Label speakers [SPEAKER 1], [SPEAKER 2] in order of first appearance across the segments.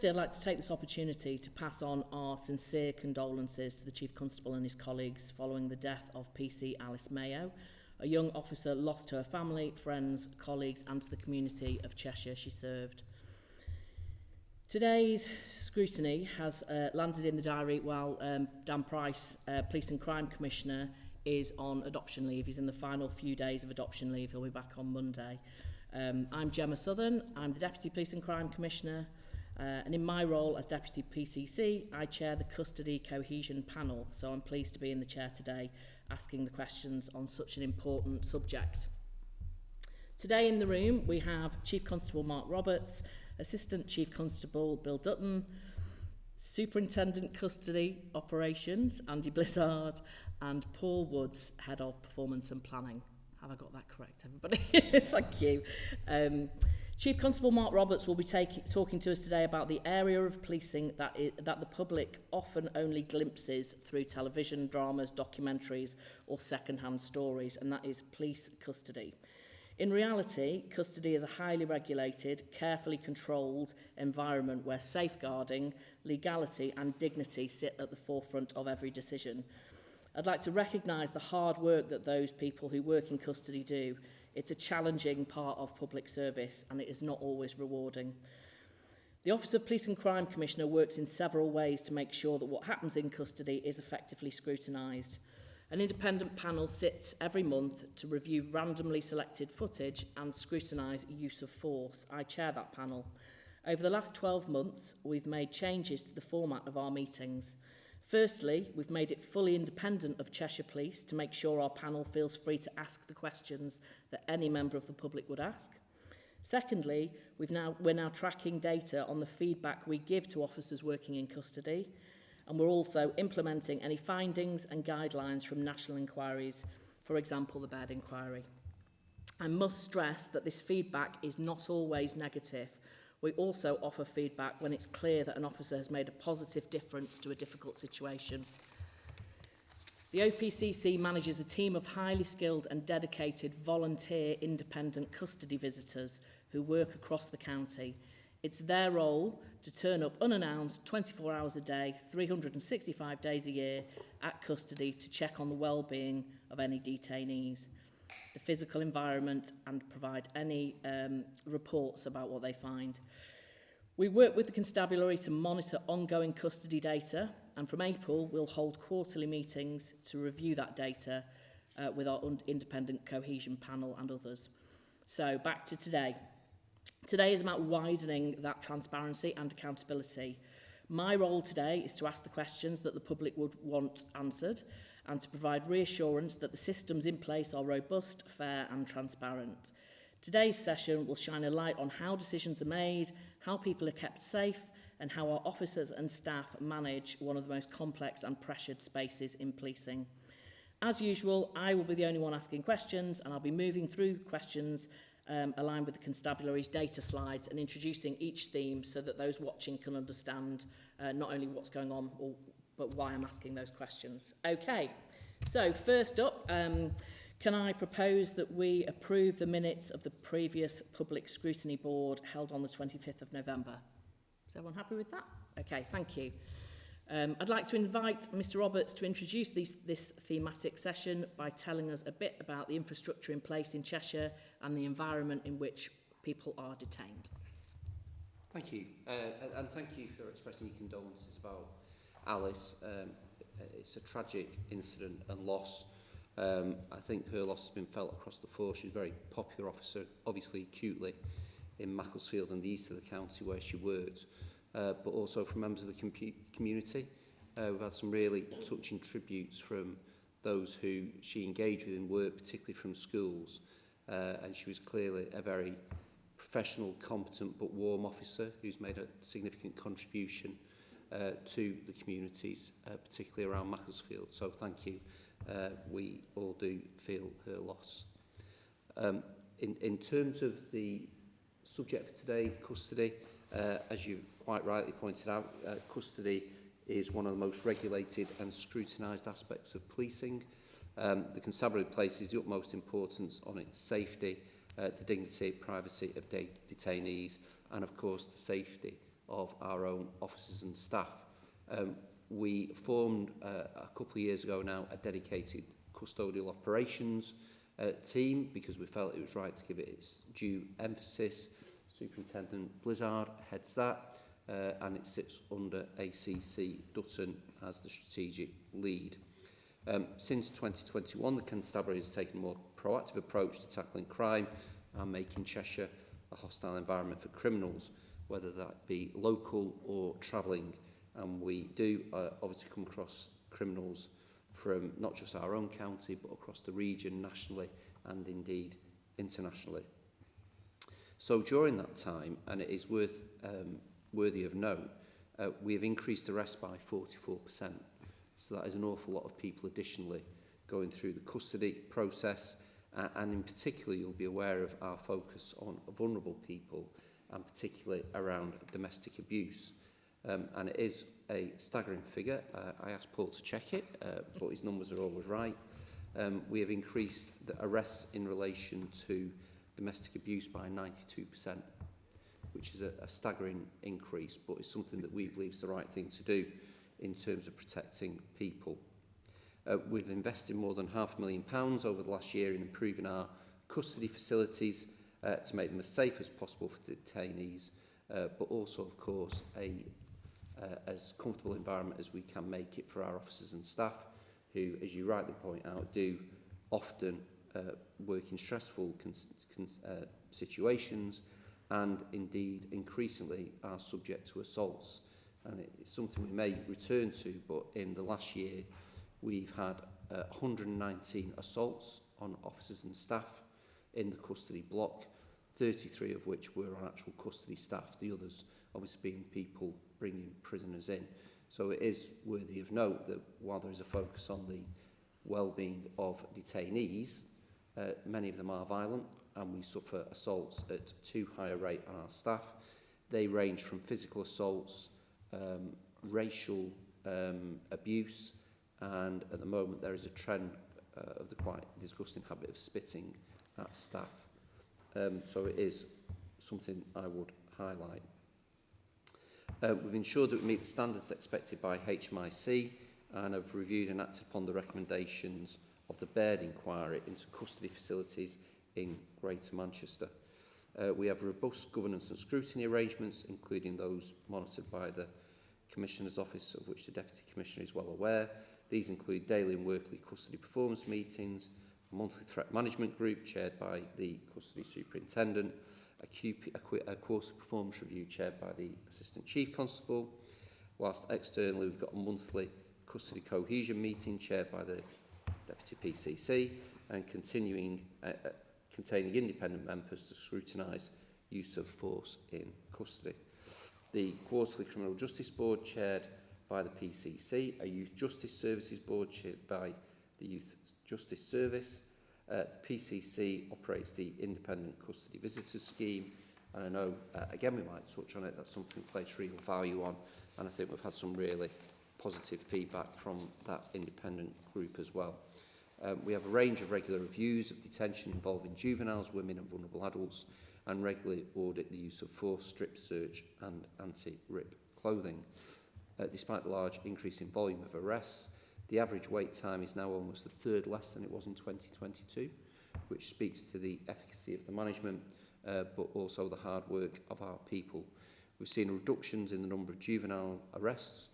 [SPEAKER 1] I'd like to take this opportunity to pass on our sincere condolences to the Chief Constable and his colleagues following the death of PC Alice Mayo, a young officer lost to her family, friends, colleagues and to the community of Cheshire she served. Today's scrutiny has landed in the diary while Dan Price, Police and Crime Commissioner, is on adoption leave. He's in the final few days of adoption leave. He'll be back on Monday. I'm Gemma Southern. I'm the Deputy Police and Crime Commissioner. And in my role as Deputy PCC, I chair the Custody Cohesion Panel, so I'm pleased to be in the chair today asking the questions on such an important subject. Today in the room we have Chief Constable Mark Roberts, Assistant Chief Constable Bill Dutton, Superintendent Custody Operations Andy Blizzard, and Paul Woods, Head of Performance and Planning. Have I got that correct, everybody? Thank you. Chief Constable Mark Roberts will be talking to us today about the area of policing that the public often only glimpses through television, dramas, documentaries or second-hand stories, and that is police custody. In reality, custody is a highly regulated, carefully controlled environment where safeguarding, legality and dignity sit at the forefront of every decision. I'd like to recognise the hard work that those people who work in custody do. It's a challenging part of public service and it is not always rewarding. The Office of Police and Crime Commissioner works in several ways to make sure that what happens in custody is effectively scrutinised. An independent panel sits every month to review randomly selected footage and scrutinise use of force. I chair that panel. Over the last 12 months, we've made changes to the format of our meetings. Firstly, we've made it fully independent of Cheshire Police to make sure our panel feels free to ask the questions that any member of the public would ask. Secondly, we're now tracking data on the feedback we give to officers working in custody, and we're also implementing any findings and guidelines from national inquiries, for example, the Baird inquiry. I must stress that this feedback is not always negative. We also offer feedback when it's clear that an officer has made a positive difference to a difficult situation. The OPCC manages a team of highly skilled and dedicated volunteer independent custody visitors who work across the county. It's their role to turn up unannounced 24 hours a day, 365 days a year at custody to check on the well-being of any detainees, the physical environment and provide any reports about what they find. We work with the Constabulary to monitor ongoing custody data, and from April we'll hold quarterly meetings to review that data with our independent cohesion panel and others. So back to today. Today is about widening that transparency and accountability. My role today is to ask the questions that the public would want answered and to provide reassurance that the systems in place are robust, fair and transparent. Today's session will shine a light on how decisions are made, how people are kept safe and how our officers and staff manage one of the most complex and pressured spaces in policing. As usual, I will be the only one asking questions and I'll be moving through questions aligned with the Constabulary's data slides and introducing each theme so that those watching can understand not only what's going on but why I'm asking those questions. Okay, so first up, can I propose that we approve the minutes of the previous Public Scrutiny Board held on the 25th of November? Is everyone happy with that? Okay, thank you. I'd like to invite Mr Roberts to introduce this thematic session by telling us a bit about the infrastructure in place in Cheshire and the environment in which people are detained.
[SPEAKER 2] Thank you, and thank you for expressing your condolences about Alice. It's a tragic incident and loss. I think her loss has been felt across the force. She's a very popular officer, obviously acutely in Macclesfield and the east of the county where she worked. But also from members of the community. We've had some really touching tributes from those who she engaged with in work, particularly from schools. And she was clearly a very professional, competent but warm officer who's made a significant contribution to the communities, particularly around Macclesfield. So thank you. We all do feel her loss. In terms of the subject for today, custody, as you quite rightly pointed out, custody is one of the most regulated and scrutinised aspects of policing. The Constabulary places the utmost importance on its safety, the dignity, privacy of detainees, and of course the safety of our own officers and staff. We formed a couple of years ago now a dedicated custodial operations team because we felt it was right to give it its due emphasis. Superintendent Blizzard heads that, and it sits under ACC Dutton as the strategic lead. Since 2021, the Constabulary has taken a more proactive approach to tackling crime and making Cheshire a hostile environment for criminals, whether that be local or travelling. And we do obviously come across criminals from not just our own county, but across the region, nationally, and indeed internationally. So during that time, and it is worthy of note, we have increased arrests by 44%. So that is an awful lot of people additionally going through the custody process. And in particular, you'll be aware of our focus on vulnerable people, and particularly around domestic abuse. And it is a staggering figure. I asked Paul to check it, but his numbers are always right. We have increased the arrests in relation to domestic abuse by 92%, which is a staggering increase, but it's something that we believe is the right thing to do in terms of protecting people. We've invested more than £500,000 over the last year in improving our custody facilities to make them as safe as possible for detainees, but also, of course, as comfortable environment as we can make it for our officers and staff, who, as you rightly point out, do often work in stressful situations and indeed increasingly are subject to assaults. And it's something we may return to, but in the last year we've had 119 assaults on officers and staff in the custody block, 33 of which were on actual custody staff, the others obviously being people bringing prisoners in. So it is worthy of note that while there is a focus on the well-being of detainees, many of them are violent, and we suffer assaults at too high a rate on our staff. They range from physical assaults, racial abuse, and at the moment there is a trend of the quite disgusting habit of spitting at staff. So it is something I would highlight. We've ensured that we meet the standards expected by HMIC and have reviewed and acted upon the recommendations of the Baird inquiry into custody facilities in Greater Manchester. We have robust governance and scrutiny arrangements, including those monitored by the Commissioner's Office, of which the Deputy Commissioner is well aware. These include daily and weekly custody performance meetings, a monthly threat management group chaired by the Custody Superintendent, a quarterly performance review chaired by the Assistant Chief Constable, whilst externally we've got a monthly custody cohesion meeting chaired by the Deputy PCC and containing independent members to scrutinise use of force in custody. The quarterly Criminal Justice Board chaired by the PCC, a Youth Justice Services Board chaired by the Youth Justice Service. The PCC operates the Independent Custody Visitors Scheme, and I know, again, we might touch on it, that's something we place real value on, and I think we've had some really positive feedback from that independent group as well. We have a range of regular reviews of detention involving juveniles, women and vulnerable adults, and regularly audit the use of force, strip search and anti-rip clothing. Despite the large increase in volume of arrests, the average wait time is now almost a third less than it was in 2022, which speaks to the efficacy of the management, but also the hard work of our people. We've seen reductions in the number of juvenile arrests.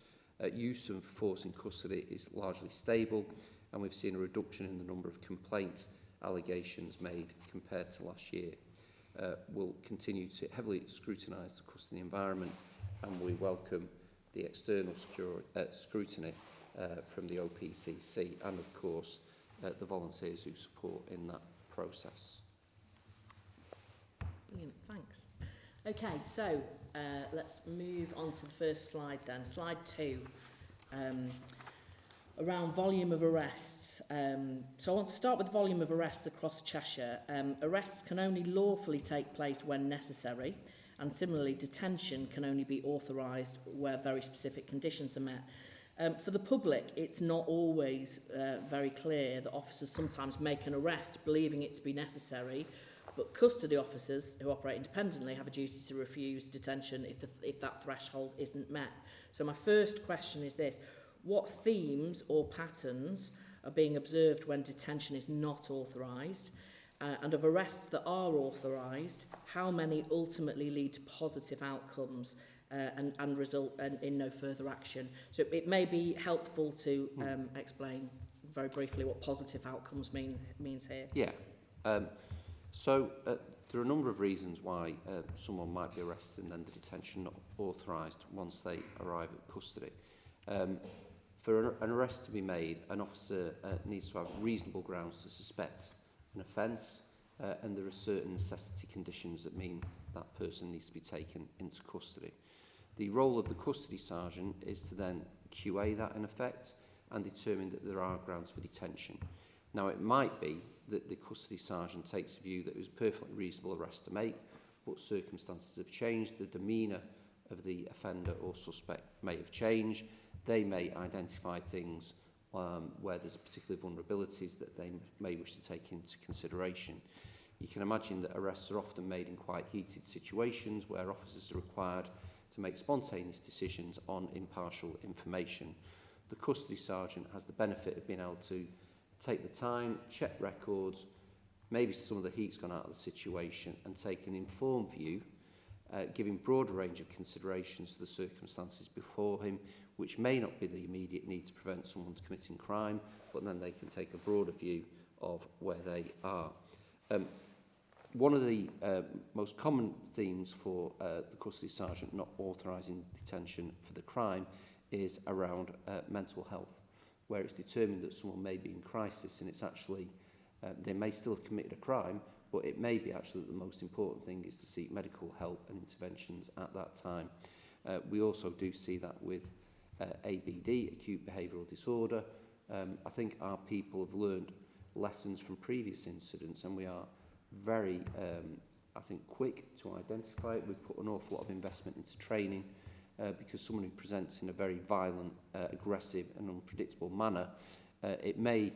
[SPEAKER 2] Use of force in custody is largely stable, and we've seen a reduction in the number of complaint allegations made compared to last year. We'll continue to heavily scrutinise the custody environment, and we welcome the external scrutiny from the OPCC and, of course, the volunteers who support in that process.
[SPEAKER 1] Brilliant, thanks. Okay, so let's move on to the first slide then. Slide 2, around volume of arrests. So I want to start with volume of arrests across Cheshire. Arrests can only lawfully take place when necessary, and similarly, detention can only be authorised where very specific conditions are met. For the public, it's not always very clear that officers sometimes make an arrest believing it to be necessary, But custody officers who operate independently have a duty to refuse detention if that threshold isn't met. So my first question is this: what themes or patterns are being observed when detention is not authorised? And of arrests that are authorised, how many ultimately lead to positive outcomes and result in no further action? So it may be helpful to explain very briefly what positive outcomes means here.
[SPEAKER 2] Yeah. There are a number of reasons why someone might be arrested and then the detention not authorised once they arrive at custody. For an arrest to be made, an officer needs to have reasonable grounds to suspect an offence, and there are certain necessity conditions that mean that person needs to be taken into custody. The role of the custody sergeant is to then QA that in effect and determine that there are grounds for detention. Now, it might be that the custody sergeant takes a view that it was a perfectly reasonable arrest to make, but circumstances have changed, the demeanour of the offender or suspect may have changed, they may identify things where there's particular vulnerabilities that they may wish to take into consideration. You can imagine that arrests are often made in quite heated situations where officers are required to make spontaneous decisions on impartial information. The custody sergeant has the benefit of being able to take the time, check records, maybe some of the heat's gone out of the situation, and take an informed view, giving broader range of considerations to the circumstances before him, which may not be the immediate need to prevent someone committing crime, but then they can take a broader view of where they are. One of the most common themes for the custody sergeant not authorising detention for the crime is around mental health, where it's determined that someone may be in crisis and it's actually, they may still have committed a crime, but it may be actually that the most important thing is to seek medical help and interventions at that time. We also do see that with ABD, acute behavioural disorder. I think our people have learned lessons from previous incidents, and we are very, I think, quick to identify it. We've put an awful lot of investment into training because someone who presents in a very violent, aggressive and unpredictable manner, it may,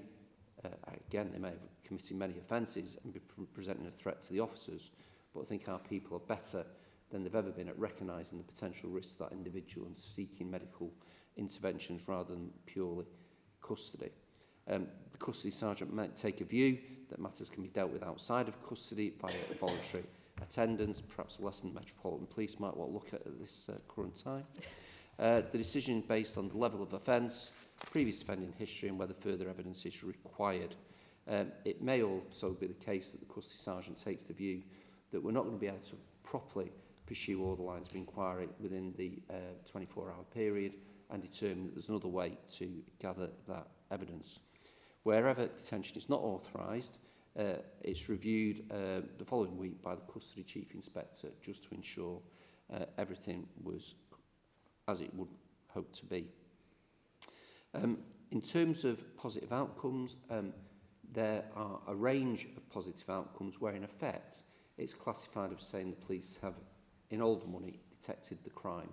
[SPEAKER 2] again, they may have committed many offences and be presenting a threat to the officers, but I think our people are better than they've ever been at recognising the potential risks to that individual and seeking medical interventions rather than purely custody. The custody sergeant might take a view that matters can be dealt with outside of custody via voluntary attendance, perhaps less than Metropolitan Police might want to look at this current time. The decision based on the level of offence, previous offending history and whether further evidence is required. It may also be the case that the custody sergeant takes the view that we're not going to be able to properly pursue all the lines of inquiry within the 24-hour period and determine that there's another way to gather that evidence. Wherever detention is not authorised, it's reviewed the following week by the custody chief inspector just to ensure everything was as it would hope to be. In terms of positive outcomes, there are a range of positive outcomes where in effect it's classified as saying the police have in old money detected the crime.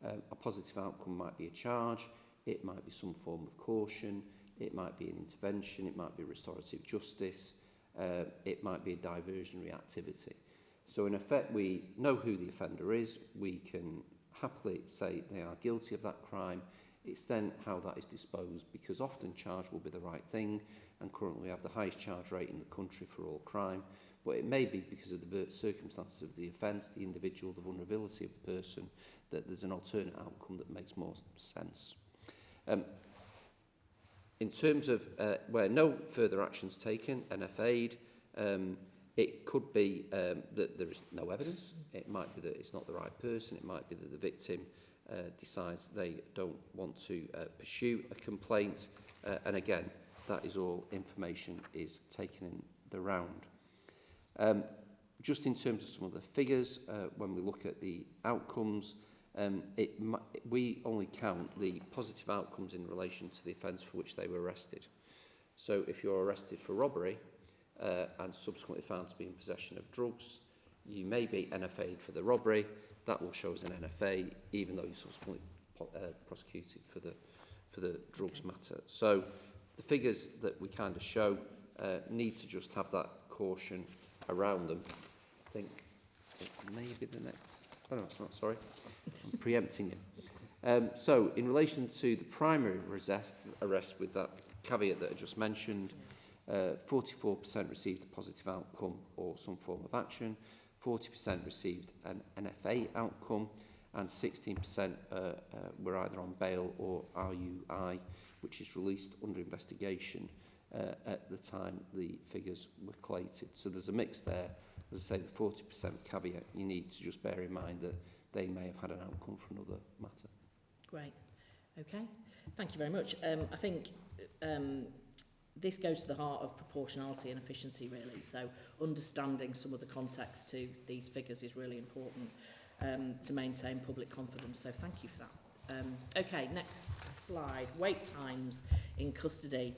[SPEAKER 2] A positive outcome might be a charge, it might be some form of caution, it might be an intervention, it might be restorative justice, it might be a diversionary activity. So in effect we know who the offender is, we can happily say they are guilty of that crime. It's then how that is disposed, because often charge will be the right thing, and currently we have the highest charge rate in the country for all crime, but it may be because of the circumstances of the offence, the individual, the vulnerability of the person, that there's an alternate outcome that makes more sense. In terms of where no further action's taken, NFA'd, it could be that there is no evidence. It might be that it's not the right person. It might be that the victim decides they don't want to pursue a complaint. And again, that is all information is taken in the round. Just in terms of some of the figures, when we look at the outcomes, we only count the positive outcomes in relation to the offence for which they were arrested. So if you're arrested for robbery and subsequently found to be in possession of drugs, you may be NFA'd for the robbery. That will show as an NFA, even though you subsequently prosecuted for the drugs matter. So the figures that we kind of show need to just have that caution around them. I think it may be the next. Oh no, it's not. Sorry, I'm preempting you. So, in relation to the primary arrest with that caveat that I just mentioned, 44% received a positive outcome or some form of action, 40% received an NFA outcome, and 16% were either on bail or RUI, which is released under investigation at the time the figures were collated. So there's a mix there. As I say, the 40% caveat, you need to just bear in mind that they may have had an outcome for another matter.
[SPEAKER 1] Great. Okay. Thank you very much. I think this goes to the heart of proportionality and efficiency, really. So understanding some of the context to these figures is really important to maintain public confidence. So thank you for that. Okay, next slide. Wait times in custody.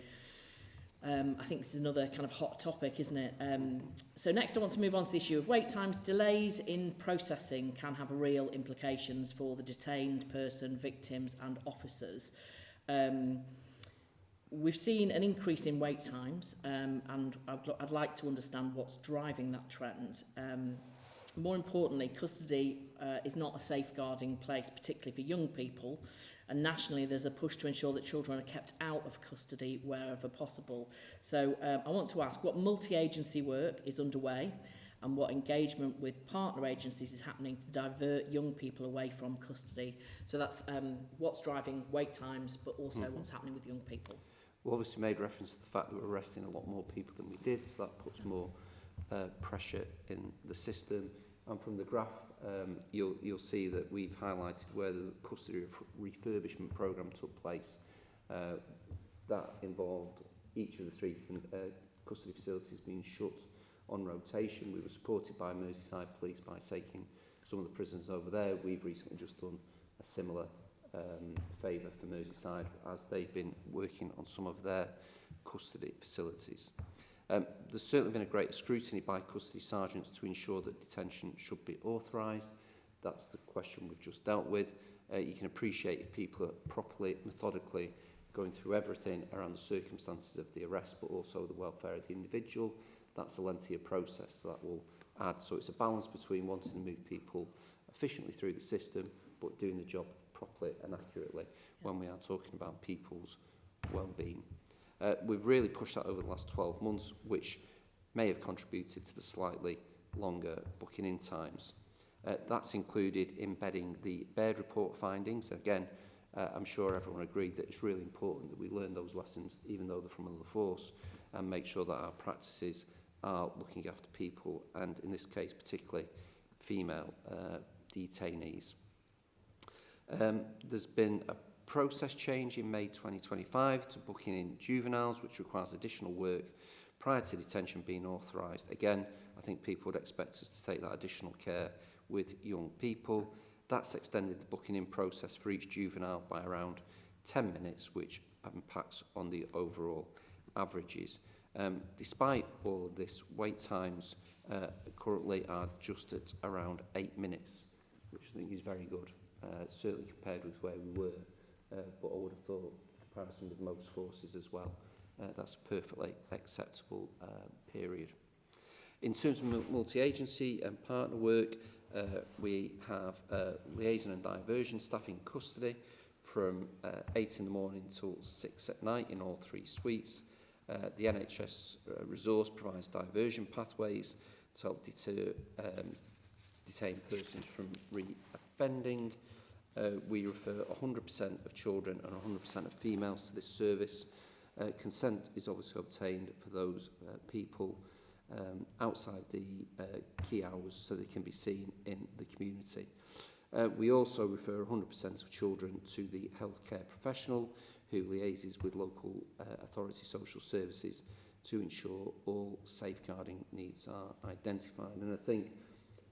[SPEAKER 1] I think this is another kind of hot topic, isn't it? So next I want to move on to the issue of wait times. Delays in processing can have real implications for the detained person, victims and officers. We've seen an increase in wait times and I'd like to understand what's driving that trend. More importantly, custody is not a safeguarding place, particularly for young people. And nationally, there's a push to ensure that children are kept out of custody wherever possible. So I want to ask what multi-agency work is underway and what engagement with partner agencies is happening to divert young people away from custody. So that's what's driving wait times, but also what's happening with young people.
[SPEAKER 2] We obviously made reference to the fact that we're arresting a lot more people than we did, so that puts more pressure in the system. And from the graph, you'll see that we've highlighted where the custody refurbishment programme took place. That involved each of the three custody facilities being shut on rotation. We were supported by Merseyside Police by taking some of the prisoners over there. We've recently just done a similar favour for Merseyside as they've been working on some of their custody facilities. There's certainly been a great scrutiny by custody sergeants to ensure that detention should be authorised. That's the question we've just dealt with. You can appreciate if people are properly, methodically going through everything around the circumstances of the arrest, but also the welfare of the individual. That's a lengthier process that will add. So it's a balance between wanting to move people efficiently through the system, but doing the job properly and accurately when we are talking about people's well-being. We've really pushed that over the last 12 months, which may have contributed to the slightly longer booking in times. That's included embedding the Baird report findings. Again, I'm sure everyone agreed that it's really important that we learn those lessons, even though they're from another force, and make sure that our practices are looking after people, and in this case, particularly female detainees. There's been a process change in May 2025 to booking in juveniles, which requires additional work prior to detention being authorised. Again, I think people would expect us to take that additional care with young people. That's extended the booking in process for each juvenile by around 10 minutes, which impacts on the overall averages. Despite all of this, wait times currently are just at around 8 minutes, which I think is very good, certainly compared with where we were. But I would have thought, in comparison with most forces as well, that's a perfectly acceptable period. In terms of multi-agency and partner work, we have liaison and diversion staff in custody from 8 in the morning till 6 at night in all 3 suites. The NHS resource provides diversion pathways to help deter detained persons from re-offending. We refer 100% of children and 100% of females to this service. Consent is obviously obtained for those people outside the key hours so they can be seen in the community. We also refer 100% of children to the healthcare professional who liaises with local authority social services to ensure all safeguarding needs are identified. And I think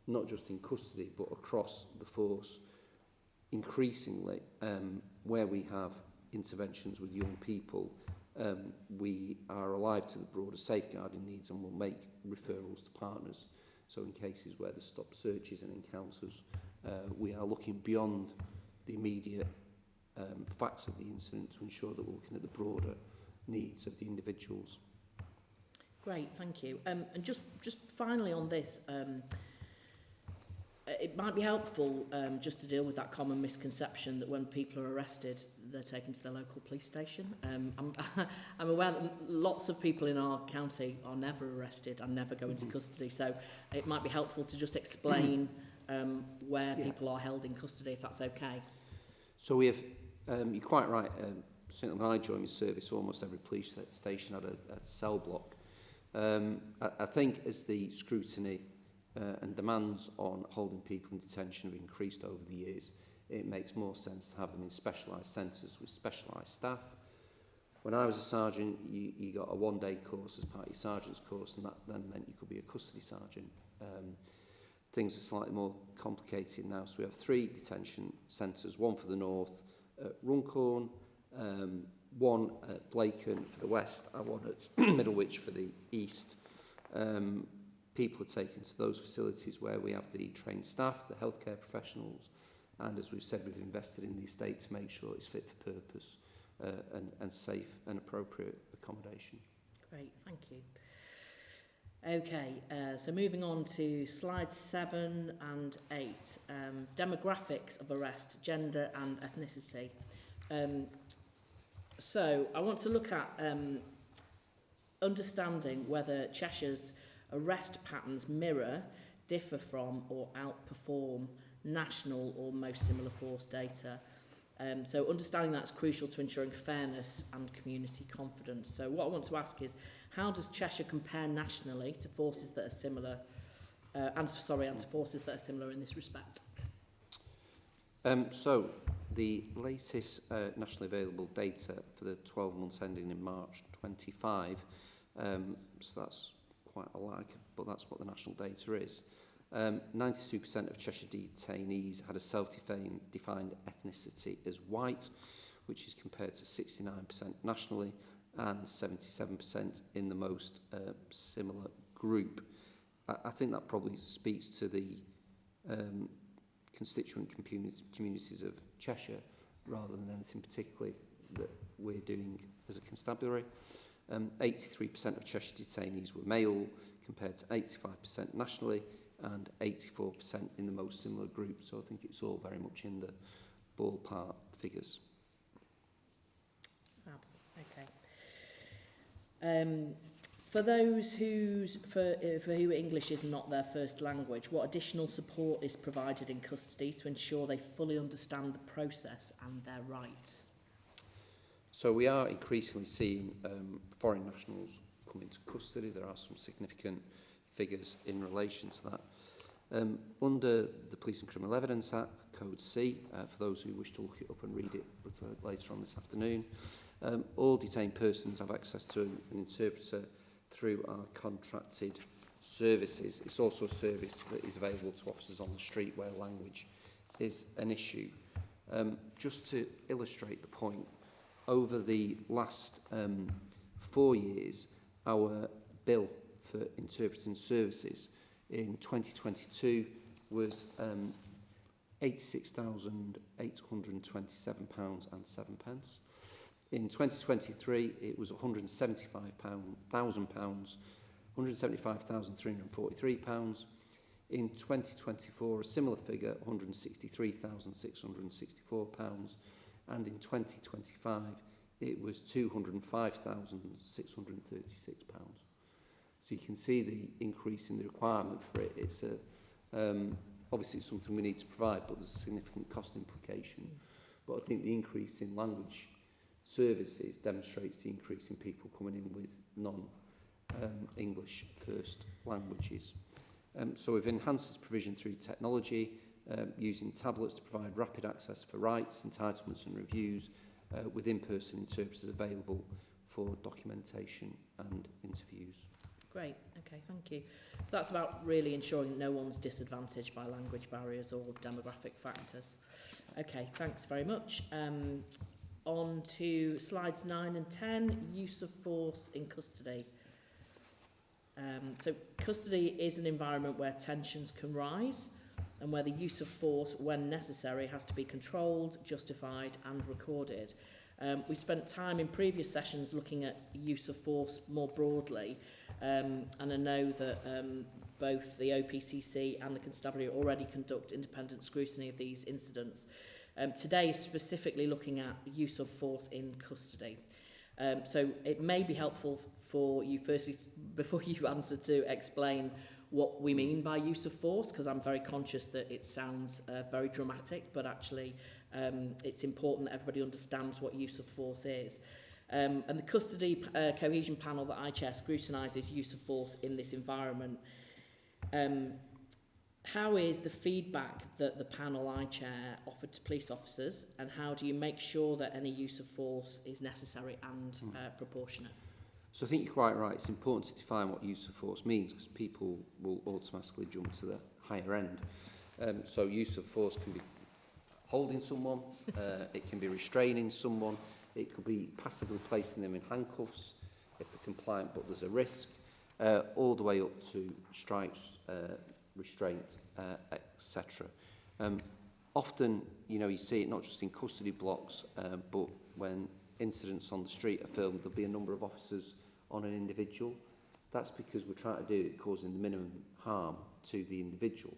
[SPEAKER 2] not just in custody but across the force, increasingly where we have interventions with young people, we are alive to the broader safeguarding needs and will make referrals to partners. So in cases where there's stop searches and encounters, we are looking beyond the immediate facts of the incident to ensure that we're looking at the broader needs of the individuals.
[SPEAKER 1] Great, thank you. And just finally on this, it might be helpful just to deal with that common misconception that when people are arrested, they're taken to their local police station. I'm aware that lots of people in our county are never arrested and never go into custody, so it might be helpful to just explain where people are held in custody, if that's okay.
[SPEAKER 2] So we have, you're quite right, certainly when I joined my service, almost every police station had a cell block. I think as the scrutiny and demands on holding people in detention have increased over the years, it makes more sense to have them in specialised centres with specialised staff. When I was a sergeant, you got a one-day course as part of your sergeant's course, and that then meant you could be a custody sergeant. Things are slightly more complicated now, so we have 3 detention centres, one for the north at Runcorn, one at Blacon for the west, and one at Middlewich for the east. People are taken to those facilities where we have the trained staff, the healthcare professionals, and as we've said, we've invested in the estate to make sure it's fit for purpose and safe and appropriate accommodation.
[SPEAKER 1] Great, thank you. Okay, so moving on to slides 7 and 8, demographics of arrest, gender and ethnicity. So I want to look at understanding whether Cheshire's arrest patterns mirror, differ from or outperform national or most similar force data. So understanding that's crucial to ensuring fairness and community confidence. So what I want to ask is, how does Cheshire compare nationally to forces that are similar, and to forces that are similar in this respect?
[SPEAKER 2] So the latest nationally available data for the 12 months ending in March 25, so that's quite a lag, but that's what the national data is. 92% of Cheshire detainees had a self-defined ethnicity as white, which is compared to 69% nationally and 77% in the most similar group. I think that probably speaks to the constituent communities of Cheshire rather than anything particularly that we're doing as a constabulary. 83% of Cheshire detainees were male compared to 85% nationally and 84% in the most similar group. So I think it's all very much in the ballpark figures.
[SPEAKER 1] Fab. Okay. For those for who English is not their first language, what additional support is provided in custody to ensure they fully understand the process and their rights?
[SPEAKER 2] So we are increasingly seeing foreign nationals come into custody. There are some significant figures in relation to that. Under the Police and Criminal Evidence Act, Code C, for those who wish to look it up and read it later on this afternoon, all detained persons have access to an interpreter through our contracted services. It's also a service that is available to officers on the street where language is an issue. Just to illustrate the point, over the last 4 years, our bill for interpreting services in 2022 was £86,827.07. In 2023, it was £175,343. In 2024, a similar figure, £163,664. And in 2025, it was £205,636. So you can see the increase in the requirement for it. It's obviously it's something we need to provide, but there's a significant cost implication. But I think the increase in language services demonstrates the increase in people coming in with non-English first languages. So we've enhanced this provision through technology, using tablets to provide rapid access for rights, entitlements and reviews, with in-person interpreters available for documentation and interviews.
[SPEAKER 1] Great, okay, thank you. So that's about really ensuring that no one's disadvantaged by language barriers or demographic factors. Okay, thanks very much. On to slides 9 and 10, use of force in custody. So custody is an environment where tensions can rise. and where the use of force when necessary has to be controlled, justified and recorded. We spent time in previous sessions looking at use of force more broadly, and I know that both the OPCC and the Constabulary already conduct independent scrutiny of these incidents. Today is specifically looking at use of force in custody. So it may be helpful for you firstly, before you answer, to explain what we mean by use of force, because I'm very conscious that it sounds very dramatic, but actually it's important that everybody understands what use of force is. And the custody cohesion panel that I chair scrutinises use of force in this environment. How is the feedback that the panel I chair offered to police officers, and how do you make sure that any use of force is necessary and proportionate?
[SPEAKER 2] So I think you're quite right. It's important to define what use of force means, because people will automatically jump to the higher end. So use of force can be holding someone, it can be restraining someone, it could be passively placing them in handcuffs if they're compliant but there's a risk, all the way up to strikes, restraint, etc. Often, you see it not just in custody blocks, but when incidents on the street are filmed, there'll be a number of officers on an individual. That's because we're trying to do it causing the minimum harm to the individual.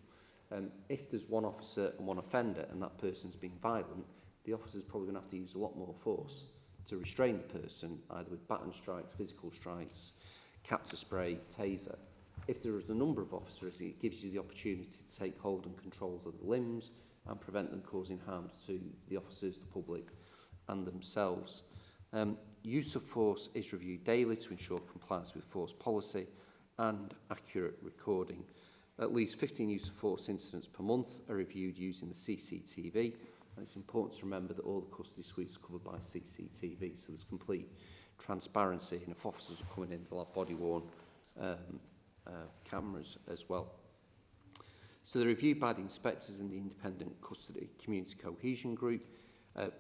[SPEAKER 2] If there's one officer and one offender and that person's being violent, the officer's probably going to have to use a lot more force to restrain the person, either with baton strikes, physical strikes, capture spray, taser. If there is a number of officers, it gives you the opportunity to take hold and control of the limbs and prevent them causing harm to the officers, the public and themselves. Use of force is reviewed daily to ensure compliance with force policy and accurate recording. At least 15 use of force incidents per month are reviewed using the CCTV, and it's important to remember that all the custody suites are covered by CCTV, so there's complete transparency, and if officers are coming in, they'll have body-worn cameras as well. So they're reviewed by the inspectors in the Independent Custody Community Cohesion Group.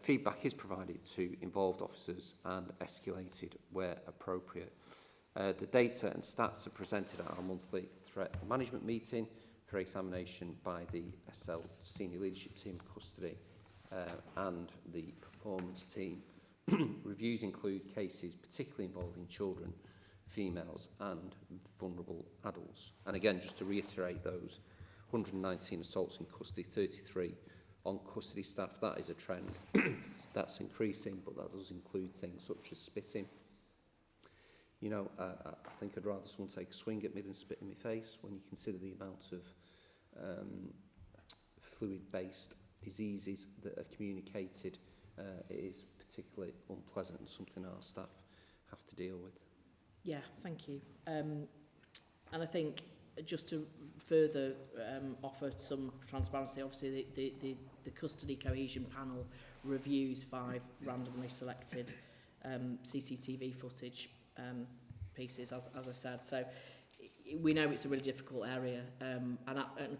[SPEAKER 2] Feedback is provided to involved officers and escalated where appropriate. The data and stats are presented at our monthly threat management meeting for examination by the SL Senior Leadership Team of Custody and the performance team. Reviews include cases particularly involving children, females and vulnerable adults. And again, just to reiterate those, 119 assaults in custody, 33 on custody staff. That is a trend that's increasing, but that does include things such as spitting. I think I'd rather someone take a swing at me than spit in my face. When you consider the amount of fluid-based diseases that are communicated, it is particularly unpleasant and something our staff have to deal with.
[SPEAKER 1] Yeah, thank you. And I think just to further offer some transparency, obviously the custody cohesion panel reviews 5 randomly selected CCTV footage pieces, as I said. So we know it's a really difficult area, and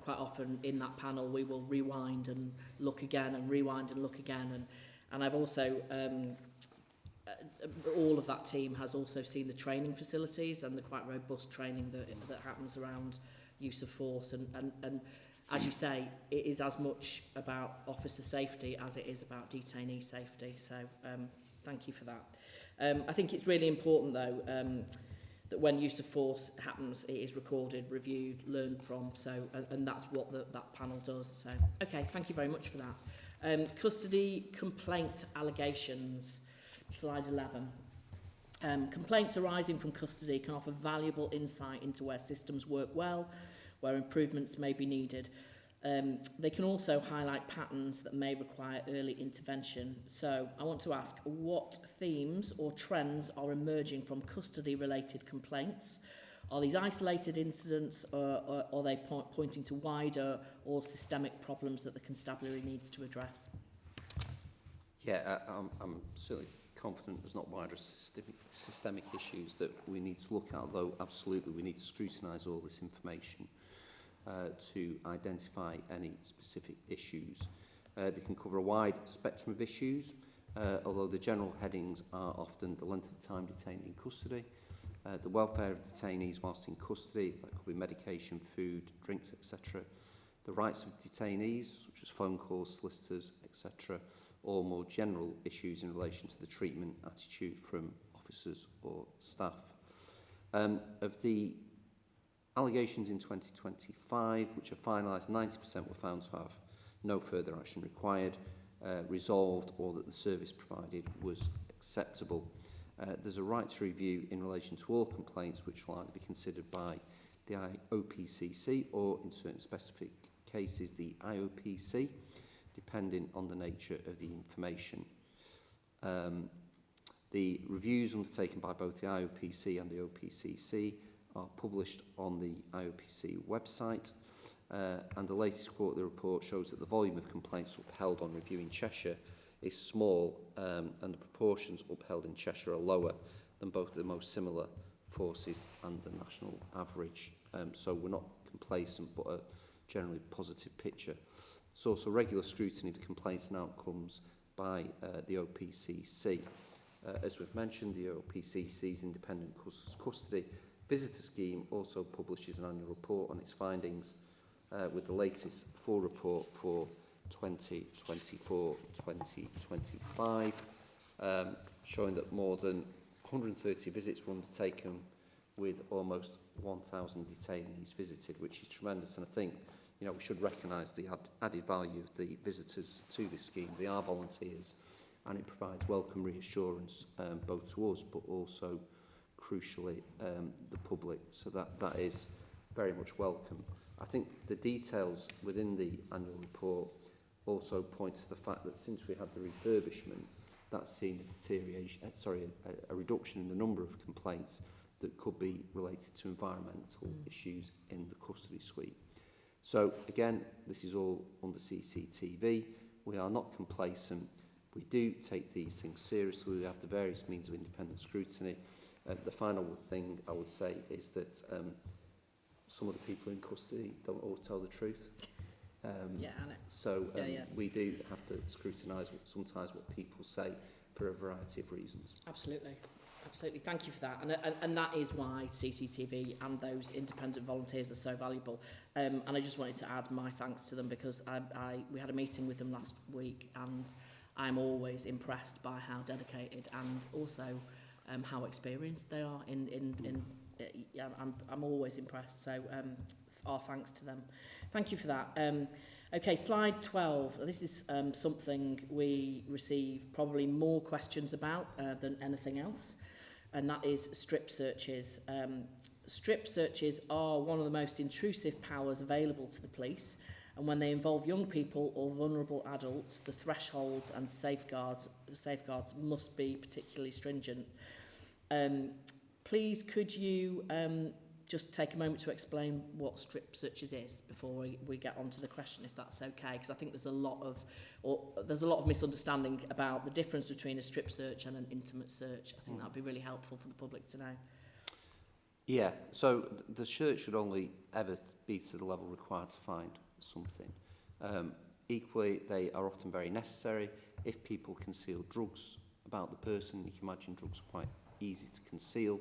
[SPEAKER 1] quite often in that panel we will rewind and look again and rewind and look again. And I've also, all of that team has also seen the training facilities and the quite robust training that happens around use of force. And as you say, it is as much about officer safety as it is about detainee safety. So thank you for that. I think it's really important, though, that when use of force happens, it is recorded, reviewed, learned from. So, and that's what that panel does. So, okay, thank you very much for that. Custody complaint allegations, slide 11. Complaints arising from custody can offer valuable insight into where systems work well, where improvements may be needed. They can also highlight patterns that may require early intervention. So I want to ask, what themes or trends are emerging from custody-related complaints? Are these isolated incidents, or are they pointing to wider or systemic problems that the constabulary needs to address?
[SPEAKER 2] Yeah, I'm certainly confident there's not wider systemic issues that we need to look at, though absolutely we need to scrutinise all this information to identify any specific issues. They can cover a wide spectrum of issues, although the general headings are often the length of time detained in custody, the welfare of detainees whilst in custody, that could be medication, food, drinks, etc., the rights of detainees, such as phone calls, solicitors, etc., or more general issues in relation to the treatment attitude from officers or staff. Of the allegations in 2025, which are finalised, 90% were found to have no further action required, resolved, or that the service provided was acceptable. There's a right to review in relation to all complaints which will either be considered by the IOPCC or, in certain specific cases, the IOPC, depending on the nature of the information. The reviews undertaken by both the IOPC and the OPCC are published on the IOPC website, and the latest quarterly report shows that the volume of complaints upheld on review in Cheshire is small, and the proportions upheld in Cheshire are lower than both the most similar forces and the national average. So we're not complacent, but a generally positive picture. There's also regular scrutiny of the complaints and outcomes by the OPCC. As we've mentioned, the OPCC's Independent Custody Visitor Scheme also publishes an annual report on its findings, with the latest full report for 2024-2025, showing that more than 130 visits were undertaken with almost 1,000 detainees visited, which is tremendous. And I think, you know, we should recognise the added value of the visitors to this scheme. They are volunteers, and it provides welcome reassurance both to us, but also, crucially, the public. So that is very much welcome. I think the details within the annual report also point to the fact that since we had the refurbishment, that's seen a deterioration, a reduction in the number of complaints that could be related to environmental issues in the custody suite. So again, this is all under CCTV. We are not complacent. We do take these things seriously. We have the various means of independent scrutiny. The final thing I would say is that some of the people in custody don't always tell the truth.
[SPEAKER 1] Yeah, I know.
[SPEAKER 2] So we do have to scrutinise sometimes what people say for a variety of reasons.
[SPEAKER 1] Absolutely. Absolutely. Thank you for that. And that is why CCTV and those independent volunteers are so valuable. And I just wanted to add my thanks to them because we had a meeting with them last week, and I'm always impressed by how dedicated and also how experienced they are I'm always impressed. So our thanks to them. Thank you for that. Okay, slide 12. This is something we receive probably more questions about than anything else, and that is strip searches. Strip searches are one of the most intrusive powers available to the police, and when they involve young people or vulnerable adults, the thresholds and safeguards must be particularly stringent. Please, could you just take a moment to explain what strip searches is before we get on to the question, if that's okay? Because I think there's a lot of misunderstanding about the difference between a strip search and an intimate search. I think that'd be really helpful for the public to know.
[SPEAKER 2] Yeah, so the search should only ever be to the level required to find something. Equally, they are often very necessary. If people conceal drugs about the person, you can imagine drugs are quite easy to conceal,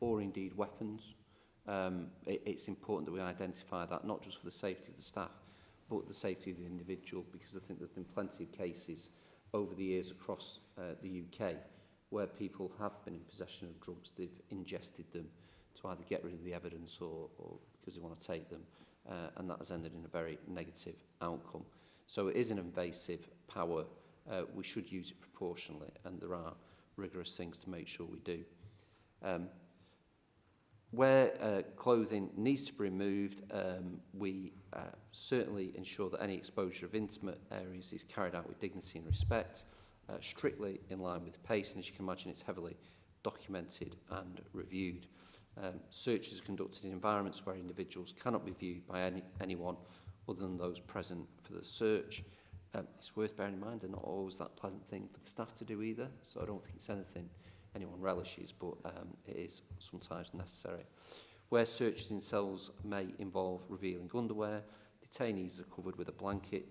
[SPEAKER 2] or indeed weapons. It's important that we identify that, not just for the safety of the staff, but the safety of the individual, because I think there's been plenty of cases over the years across the UK where people have been in possession of drugs, they've ingested them to either get rid of the evidence or because they want to take them, and that has ended in a very negative outcome. So it is an invasive power. We should use it proportionally, and there are rigorous things to make sure we do. Where clothing needs to be removed, we certainly ensure that any exposure of intimate areas is carried out with dignity and respect, strictly in line with the pace, and as you can imagine, it's heavily documented and reviewed. Searches are conducted in environments where individuals cannot be viewed by anyone other than those present for the search. It's worth bearing in mind they're not always that pleasant thing for the staff to do either, so I don't think it's anything anyone relishes, but it is sometimes necessary. Where searches in cells may involve revealing underwear, detainees are covered with a blanket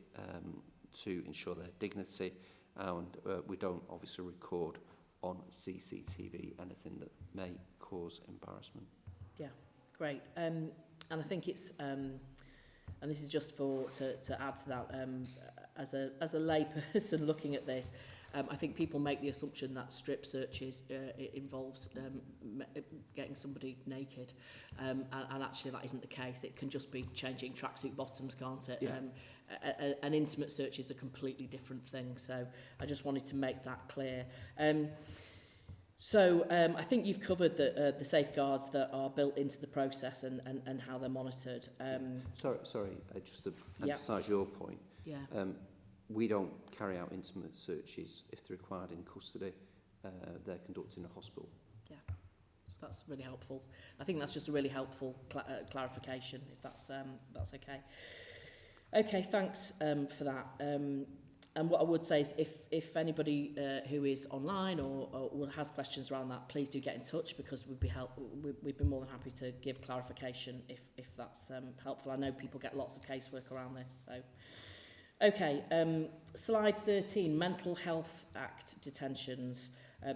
[SPEAKER 2] to ensure their dignity, and we don't obviously record on CCTV anything that may cause embarrassment.
[SPEAKER 1] Yeah, great. And I think it's and this is just to add to that, as a lay person looking at this, I think people make the assumption that strip searches it involves getting somebody naked, and actually that isn't the case. It can just be changing tracksuit bottoms, can't it?
[SPEAKER 2] Yeah.
[SPEAKER 1] An intimate search is a completely different thing, so I just wanted to make that clear. So I think you've covered the safeguards that are built into the process and how they're monitored.
[SPEAKER 2] Sorry, just to emphasise your point.
[SPEAKER 1] Yeah.
[SPEAKER 2] We don't carry out intimate searches if they're required in custody. They're conducted in a hospital. Yeah,
[SPEAKER 1] that's really helpful. I think that's just a really helpful clarification, if that's okay. Okay, thanks for that. And what I would say is if anybody who is online or has questions around that, please do get in touch, because we'd be more than happy to give clarification if that's helpful. I know people get lots of casework around this. So, okay, slide 13, Mental Health Act detentions.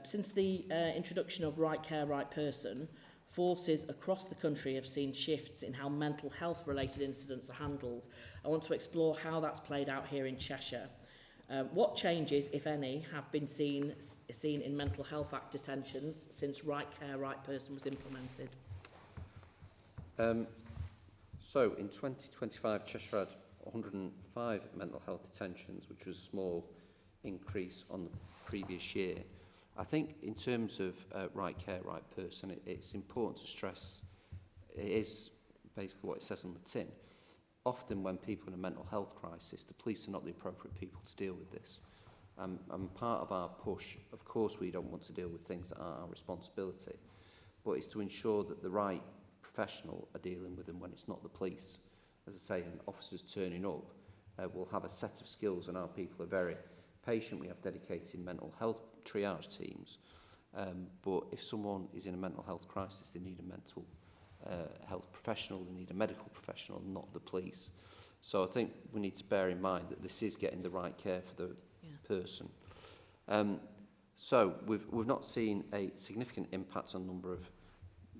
[SPEAKER 1] Since the introduction of Right Care, Right Person, forces across the country have seen shifts in how mental health related incidents are handled. I want to explore how that's played out here in Cheshire. What changes, if any, have been seen in Mental Health Act detentions since Right Care, Right Person was implemented?
[SPEAKER 2] So in 2025, Cheshire had 105 mental health detentions, which was a small increase on the previous year. I think in terms of Right Care, Right Person, it's important to stress it is basically what it says on the tin. Often when people in a mental health crisis, the police are not the appropriate people to deal with this. And part of our push, of course, we don't want to deal with things that are our responsibility, but it's to ensure that the right professional are dealing with them when it's not the police. As I say, an officers turning up will have a set of skills, and our people are very patient. We have dedicated mental health triage teams. But if someone is in a mental health crisis, they need a mental health professional, they need a medical professional, not the police. So I think we need to bear in mind that this is getting the right care for the person. So we've not seen a significant impact on the number of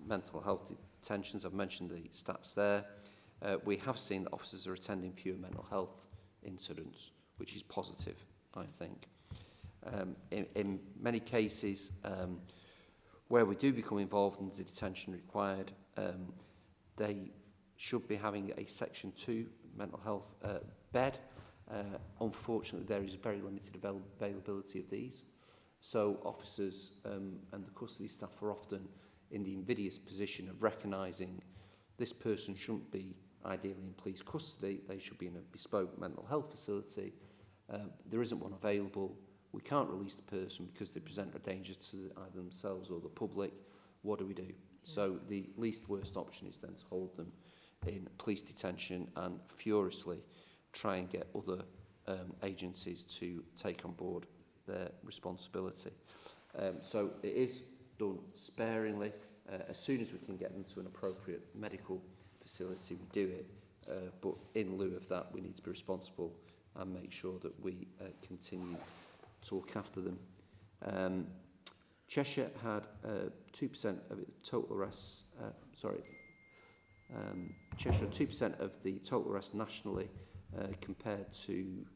[SPEAKER 2] mental health detentions. I've mentioned the stats there. We have seen that officers are attending fewer mental health incidents, which is positive, I think. In many cases, where we do become involved in the detention required, they should be having a Section 2 mental health bed. Unfortunately, there is very limited availability of these. So officers and the custody staff are often in the invidious position of recognising this person shouldn't be ideally in police custody, they should be in a bespoke mental health facility. There isn't one available. We can't release the person because they present a danger to either themselves or the public. What do we do? Yeah. So the least worst option is then to hold them in police detention and furiously try and get other agencies to take on board their responsibility. So it is done sparingly. As soon as we can get them to an appropriate medical facility, we do it. But in lieu of that, we need to be responsible and make sure that we continue to look after them. Cheshire had 2% of its total arrests. Cheshire had 2% of the total arrests nationally, compared to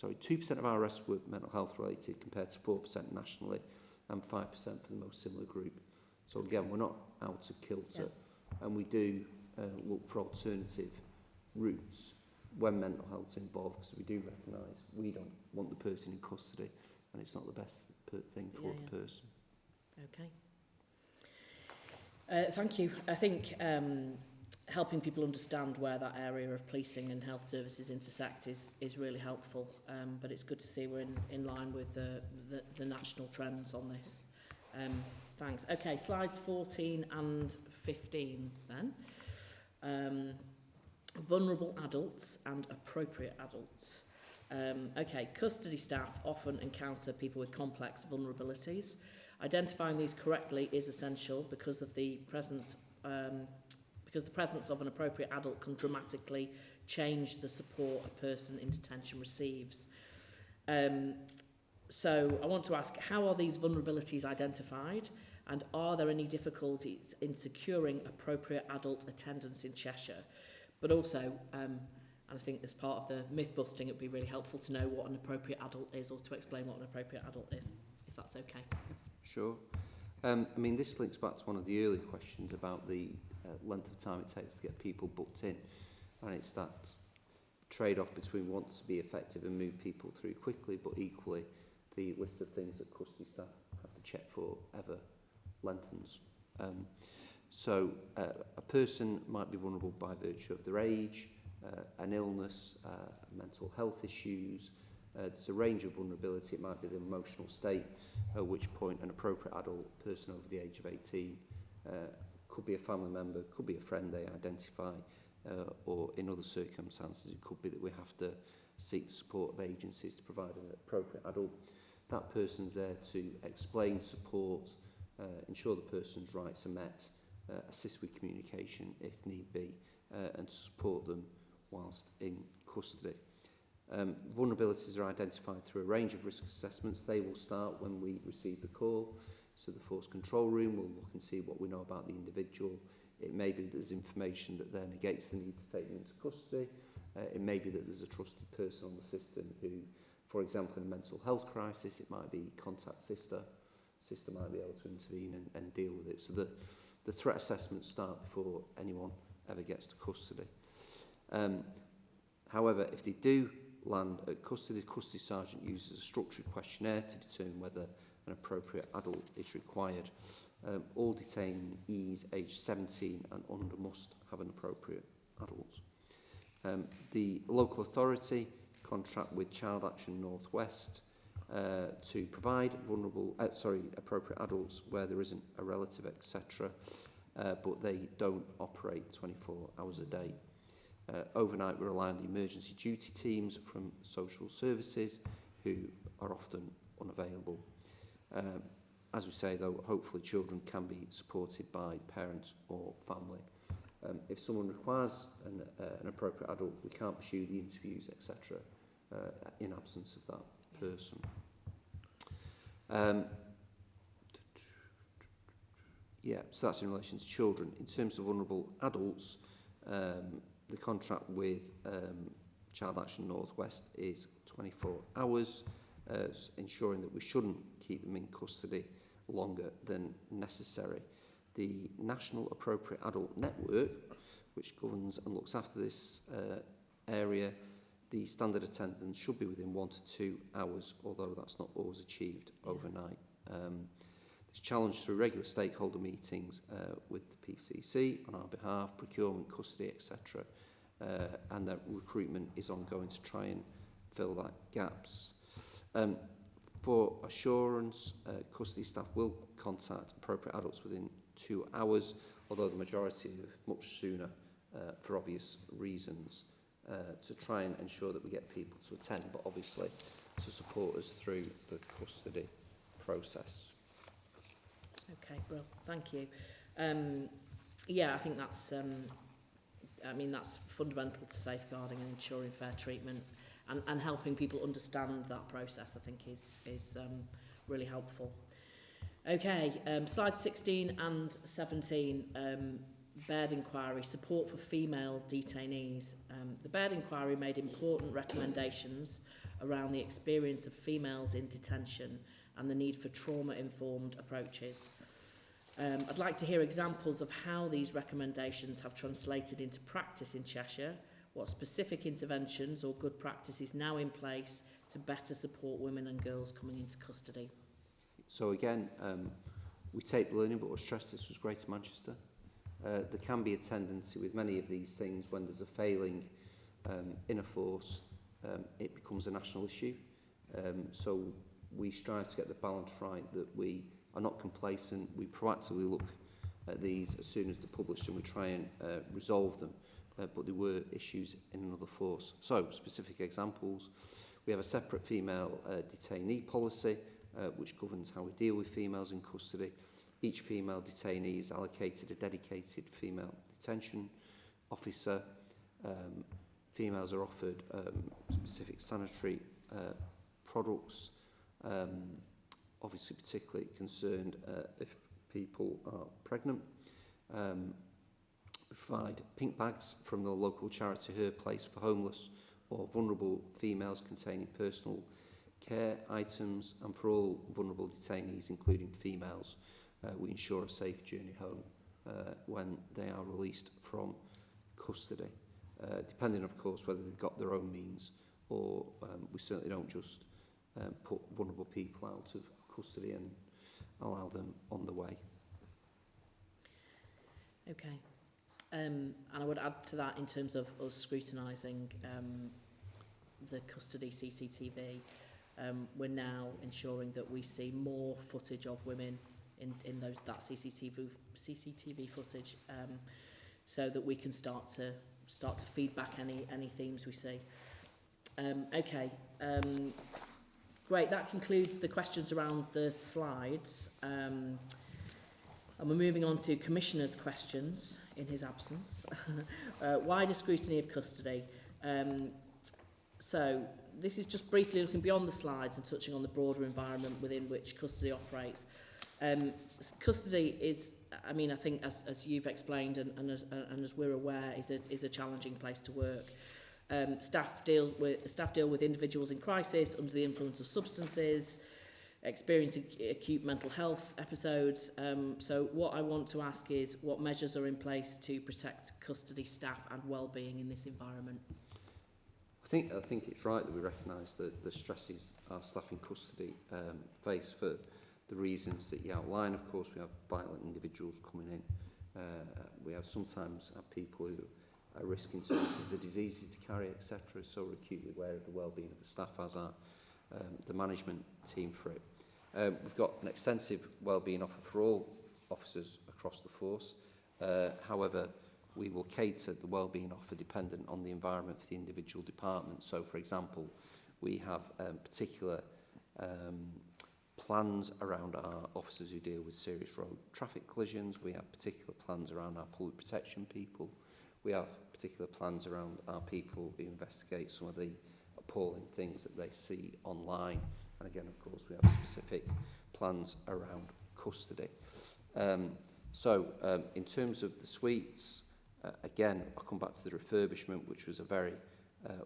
[SPEAKER 2] 2% of our arrests were mental health related, compared to 4% nationally, and 5% for the most similar group. So again, we're not out of kilter, and we do look for alternative routes when mental health is involved, because we do recognise we don't want the person in custody, and it's not the best thing for the person.
[SPEAKER 1] Okay. Thank you. I think helping people understand where that area of policing and health services intersect is really helpful, but it's good to see we're in line with the national trends on this. Thanks. Okay, slides 14 and 15 then. Vulnerable adults and appropriate adults. Okay, custody staff often encounter people with complex vulnerabilities. Identifying these correctly is essential because the presence of an appropriate adult can dramatically change the support a person in detention receives. So I want to ask, how are these vulnerabilities identified, and are there any difficulties in securing appropriate adult attendance in Cheshire? But also, And I think as part of the myth busting, it would be really helpful to know what an appropriate adult is, or to explain what an appropriate adult is, if that's okay.
[SPEAKER 2] Sure. I mean, this links back to one of the earlier questions about the length of time it takes to get people booked in. And it's that trade-off between wanting to be effective and move people through quickly, but equally the list of things that custody staff have to check for ever lengthens. A person might be vulnerable by virtue of their age, an illness, mental health issues. There's a range of vulnerability. It might be the emotional state, at which point an appropriate adult person over the age of 18 could be a family member, could be a friend they identify, or in other circumstances it could be that we have to seek support of agencies to provide an appropriate adult. That person's there to explain, support, ensure the person's rights are met, assist with communication if need be, and support them whilst in custody. Vulnerabilities are identified through a range of risk assessments. They will start when we receive the call. So the force control room will look and see what we know about the individual. It may be that there's information that then negates the need to take them into custody. It may be that there's a trusted person on the system who, for example, in a mental health crisis, it might be contact sister. Sister might be able to intervene and deal with it. So the threat assessments start before anyone ever gets to custody. However, if they do land at custody, the custody sergeant uses a structured questionnaire to determine whether an appropriate adult is required. All detainees aged 17 and under must have an appropriate adult. The local authority contract with Child Action North West to provide appropriate adults where there isn't a relative, etc. But they don't operate 24 hours a day. Overnight, we rely on the emergency duty teams from social services who are often unavailable. As we say, though, hopefully children can be supported by parents or family. If someone requires an appropriate adult, we can't pursue the interviews, etc., in absence of that person. So that's in relation to children. In terms of vulnerable adults, the contract with Child Action North West is 24 hours, ensuring that we shouldn't keep them in custody longer than necessary. The National Appropriate Adult Network, which governs and looks after this area, the standard attendance should be within 1 to 2 hours, although that's not always achieved overnight. It's challenged through regular stakeholder meetings with the PCC on our behalf, procurement, custody, etc. And that recruitment is ongoing to try and fill that gaps. For assurance, custody staff will contact appropriate adults within 2 hours, although the majority are much sooner for obvious reasons, to try and ensure that we get people to attend, but obviously to support us through the custody process.
[SPEAKER 1] Okay, brilliant. Thank you. I think that's that's fundamental to safeguarding and ensuring fair treatment, and helping people understand that process, I think, is really helpful. Okay, slides 16 and 17, Baird Inquiry, support for female detainees. The Baird Inquiry made important recommendations around the experience of females in detention and the need for trauma-informed approaches. I'd like to hear examples of how these recommendations have translated into practice in Cheshire, what specific interventions or good practice is now in place to better support women and girls coming into custody.
[SPEAKER 2] So again, we take learning, but we'll stress this was Greater Manchester. There can be a tendency with many of these things when there's a failing in a force, it becomes a national issue. So we strive to get the balance right, that we are not complacent, we proactively look at these as soon as they're published and we try and resolve them. But there were issues in another force. So, specific examples, we have a separate female detainee policy which governs how we deal with females in custody. Each female detainee is allocated a dedicated female detention officer. Females are offered specific sanitary products, obviously particularly concerned if people are pregnant. provide pink bags from the local charity Her Place for homeless or vulnerable females containing personal care items, and for all vulnerable detainees, including females, we ensure a safe journey home when they are released from custody, depending of course whether they've got their own means, or we certainly don't just put vulnerable people out of custody and allow them on the way.
[SPEAKER 1] Okay. And I would add to that, in terms of us scrutinising the custody CCTV, we're now ensuring that we see more footage of women in that CCTV footage, so that we can start to feed back any themes we see. Okay. Great. That concludes the questions around the slides. And we're moving on to Commissioner's questions in his absence. Wider scrutiny of custody. So this is just briefly looking beyond the slides and touching on the broader environment within which custody operates. Custody is, I mean, I think as you've explained and as we're aware, is a challenging place to work. Staff deal with individuals in crisis, under the influence of substances, experiencing acute mental health episodes. So what I want to ask is, what measures are in place to protect custody staff and well-being in this environment?
[SPEAKER 2] I think it's right that we recognise the stresses our staff in custody face for the reasons that you outline. Of course, we have violent individuals coming in. We sometimes have people who are risk in terms of the diseases to carry, etc. So we're acutely aware of the well-being of the staff, as are the management team for it. We've got an extensive well-being offer for all officers across the force. However, we will cater the well-being offer dependent on the environment for the individual department. So, for example, we have particular plans around our officers who deal with serious road traffic collisions. We have particular plans around our public protection people. We have particular plans around our people who investigate some of the appalling things that they see online. And again, of course, we have specific plans around custody. In terms of the suites, again, I'll come back to the refurbishment, which was a very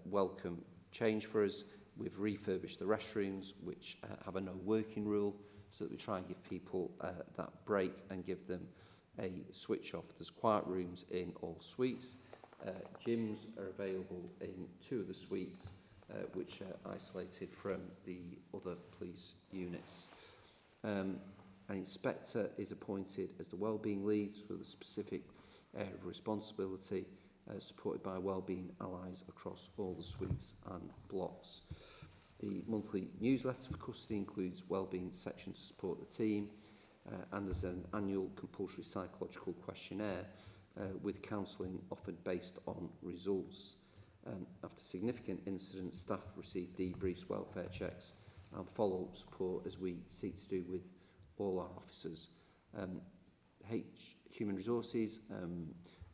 [SPEAKER 2] welcome change for us. We've refurbished the restrooms, which have a no working rule, so that we try and give people that break and give them a switch off. There's quiet rooms in all suites. Gyms are available in 2 of the suites, which are isolated from the other police units. An inspector is appointed as the wellbeing lead for the specific area of responsibility, supported by wellbeing allies across all the suites and blocks. The monthly newsletter for custody includes wellbeing sections to support the team, and there's an annual compulsory psychological questionnaire with counselling offered based on results. After significant incidents, staff receive debriefs, welfare checks and follow-up support, as we seek to do with all our officers. Human Resources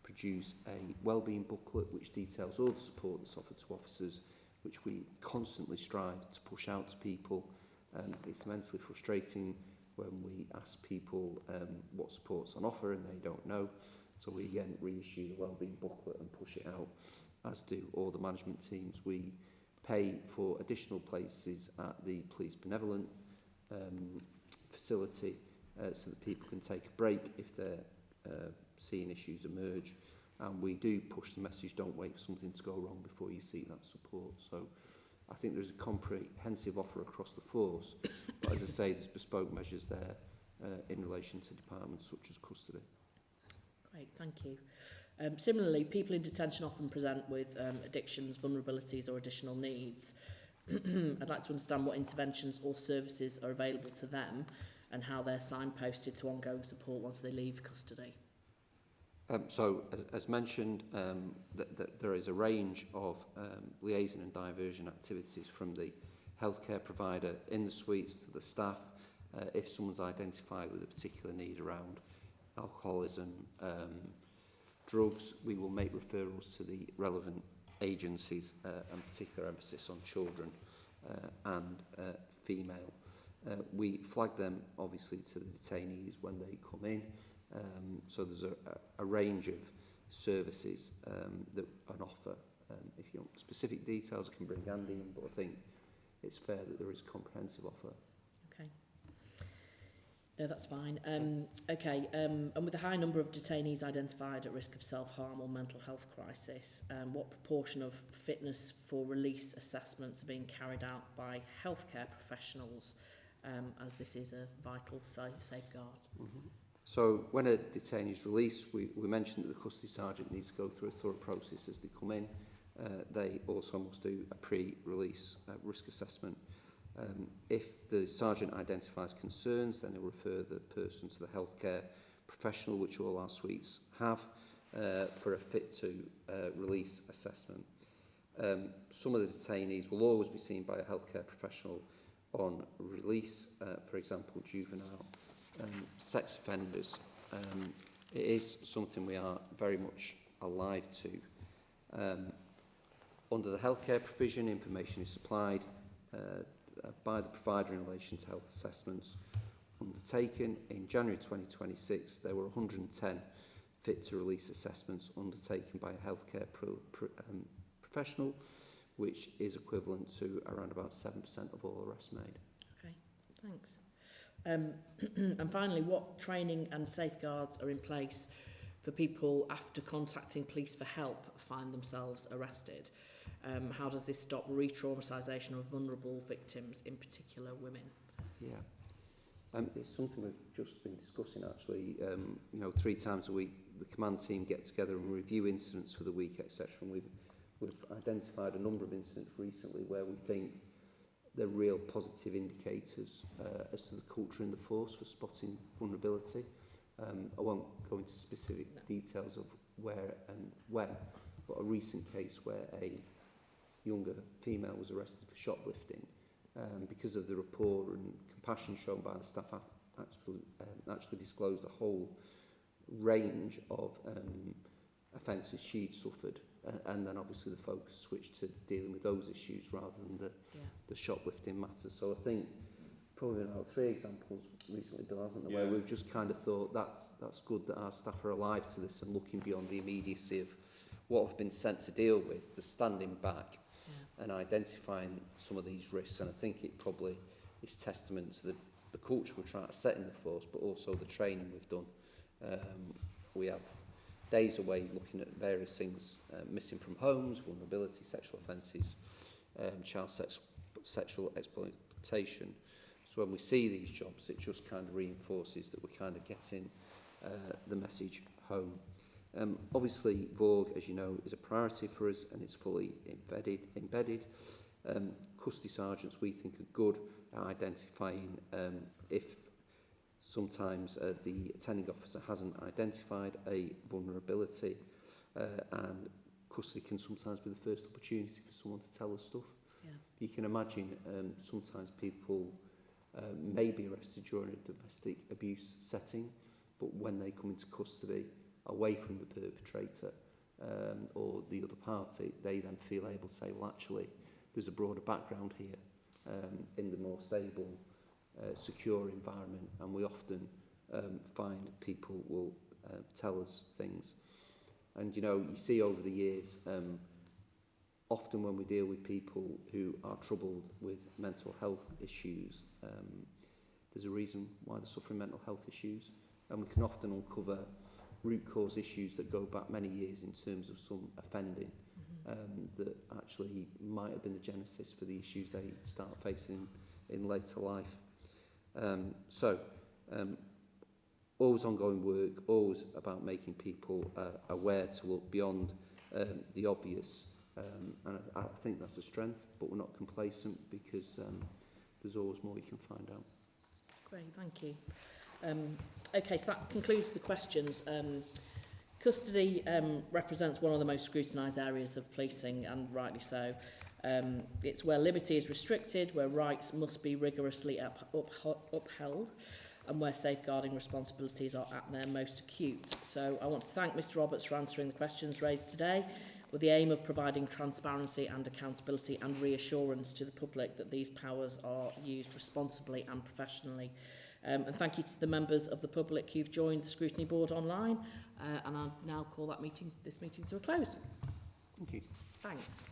[SPEAKER 2] produce a wellbeing booklet which details all the support that's offered to officers, which we constantly strive to push out to people. It's immensely frustrating when we ask people what support's on offer and they don't know. So we again reissue the wellbeing booklet and push it out, as do all the management teams. We pay for additional places at the police benevolent facility so that people can take a break if they're seeing issues emerge. And we do push the message, don't wait for something to go wrong before you seek that support. So I think there's a comprehensive offer across the force, but as I say, there's bespoke measures there in relation to departments such as custody.
[SPEAKER 1] Great, thank you. Similarly, people in detention often present with addictions, vulnerabilities or additional needs. I'd like to understand what interventions or services are available to them and how they're signposted to ongoing support once they leave custody.
[SPEAKER 2] As mentioned, there is a range of liaison and diversion activities from the healthcare provider in the suites to the staff. If someone's identified with a particular need around alcoholism, drugs, we will make referrals to the relevant agencies, and particular emphasis on children and female. We flag them obviously to the detainees when they come in. So there's a range of services that on offer. If you want specific details, I can bring Andy in, but I think it's fair that there is a comprehensive offer.
[SPEAKER 1] Okay. No, that's fine. Okay, and with the high number of detainees identified at risk of self-harm or mental health crisis, what proportion of fitness for release assessments are being carried out by healthcare professionals, as this is a vital safeguard?
[SPEAKER 2] Mm-hmm. So when a detainee is released, we mentioned that the custody sergeant needs to go through a thorough process as they come in. They also must do a pre-release risk assessment. If the sergeant identifies concerns, then he'll refer the person to the healthcare professional, which all our suites have, for a fit to release assessment. Some of the detainees will always be seen by a healthcare professional on release, for example, juvenile sex offenders. It is something we are very much alive to. Under the healthcare provision, information is supplied by the provider in relation to health assessments undertaken. In January 2026, there were 110 fit-to-release assessments undertaken by a healthcare professional, which is equivalent to around about 7% of all arrests made.
[SPEAKER 1] Okay, thanks. And finally, what training and safeguards are in place for people after contacting police for help find themselves arrested? How does this stop re-traumatisation of vulnerable victims, in particular women?
[SPEAKER 2] Yeah, it's something we've just been discussing actually. 3 times a week the command team get together and review incidents for the week, etc. And we've identified a number of incidents recently where we think they're real positive indicators as to the culture in the force for spotting vulnerability. I won't go into specific details of where and when, but a recent case where a younger female was arrested for shoplifting because of the rapport and compassion shown by the staff actually disclosed a whole range of offences she'd suffered, and then obviously the focus switched to dealing with those issues rather than the shoplifting matters. So I think probably about 3 examples recently, Bill, hasn't there, where we've just kind of thought that's good that our staff are alive to this and looking beyond the immediacy of what have been sent to deal with, the standing back and identifying some of these risks. And I think it probably is testament to the culture we're trying to set in the force, but also the training we've done. We have days away looking at various things, missing from homes, vulnerability, sexual offences, child sexual exploitation. So when we see these jobs, it just kind of reinforces that we're kind of getting the message home. Obviously, VOG, as you know, is a priority for us and it's fully embedded. Custody sergeants, we think, are good at identifying if sometimes the attending officer hasn't identified a vulnerability, and custody can sometimes be the first opportunity for someone to tell us stuff.
[SPEAKER 1] Yeah.
[SPEAKER 2] You can imagine sometimes people may be arrested during a domestic abuse setting, but when they come into custody away from the perpetrator or the other party, they then feel able to say, well, actually, there's a broader background here in the more stable, secure environment, and we often find people will tell us things. And, you see over the years, often when we deal with people who are troubled with mental health issues, there's a reason why they're suffering mental health issues, and we can often uncover root cause issues that go back many years in terms of some offending that actually might have been the genesis for the issues they start facing in later life. Always ongoing work, always about making people aware to look beyond the obvious, and I think that's a strength, but we're not complacent because there's always more you can find out.
[SPEAKER 1] Great, thank you. Okay, so that concludes the questions. Custody represents one of the most scrutinised areas of policing, and rightly so. It's where liberty is restricted, where rights must be rigorously upheld, and where safeguarding responsibilities are at their most acute. So I want to thank Mr Roberts for answering the questions raised today, with the aim of providing transparency and accountability and reassurance to the public that these powers are used responsibly and professionally. And thank you to the members of the public who've joined the scrutiny board online. And I'll now call this meeting to a close.
[SPEAKER 2] Thank you.
[SPEAKER 1] Thanks.